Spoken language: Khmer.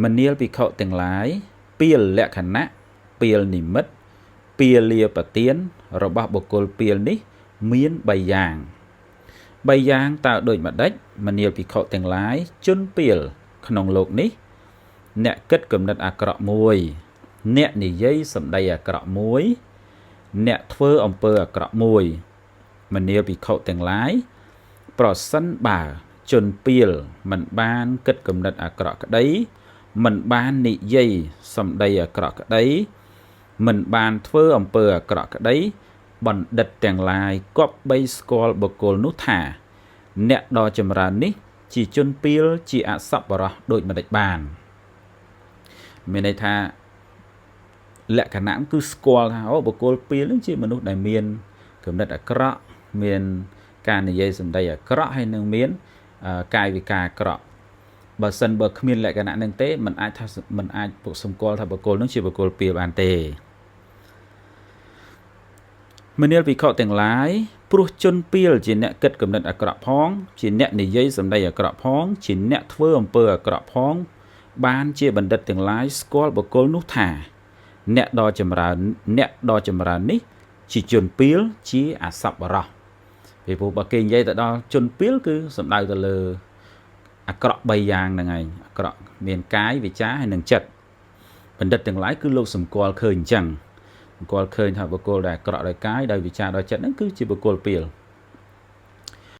មនាលភិក្ខុទាំងឡាយពាលលក្ខណៈពាលនិមិត្តពាលាប្រទានរបស់បុគ្គលពាលនេះមាន3យ៉ាង3យ៉ាងតើដូចម្ដេចមនាលភិក្ខុទាំងឡាយជនពាលក្នុងលោកនេះអ្នកគិតគំនិតអាក្រក់មួយអ្នកនិយាយសម្ដីអាក្រក់មួយអ្នកធ្វើអំពើអាក្រក់មួយមនាលភិក្ខុទាំងឡាយប្រសិនបើជនពាលមិនបានគិតគំនិតអាក្រក់ក្តីមិនបាននិយាយសម្ដីអាក្រក់ក្តីមិនបានធ្វើអំពើអាក្រក់ក្តីបណ្ឌិតទាំងឡាយគប្បីស្គាល់បុគ្គលនោះថាអ្នកដ៏ចម្រើននេះជាជនពាលជាអសប្បុរសដូចម្ដេចបានមានន័យថាលក្ខណៈគឺស្គាល់ថាអូបុគ្គលពាលនឹងជាមនុស្សដែលមានគំនិតអាក្រក់មានការនិយាយសម្ដីអាក្រក់ហើយនឹងមានកាយវិការអាក្រក់បើសិនបើគ្មានលក្ខណៈនឹងទេมันអាចសម្គាល់ថាបុគ្គលនឹងជាបុគ្គលពាលបានទេមនាលភិក្ខុទាំងឡាយព្រោះជនពាលជាអ្នកគិតគំនិតអាក្រក់ផងជាអ្នកនិយាយសម្ដីអាក្រក់ផងជាអ្នកធ្វើអំពើអាក្រក់ផងបានជាបណ្ឌិតទាំងឡាយស្គាល់បុគ្គលនោះថាអ្នកដ៏ចម្រើននេះជាជនពាលជាអសប្បុរសពីព្រោះបើគេនិយាយទៅដល់ជនពាលគឺសំដៅទៅលើអាក្រក់3យ៉ាងហ្នឹងឯងអាក្រក់មានកាយវាចាហើយនិងចិត្តបណ្ឌិតទាំងឡាយគឺលោកសម្គាល់ឃើញអញ្ចឹងសម្គាល់ឃើញថាបុគ្គលដែលអាក្រក់ដោយកាយដោយវាចាដោយចិត្តហ្នឹងគឺជាបុគ្គលពាល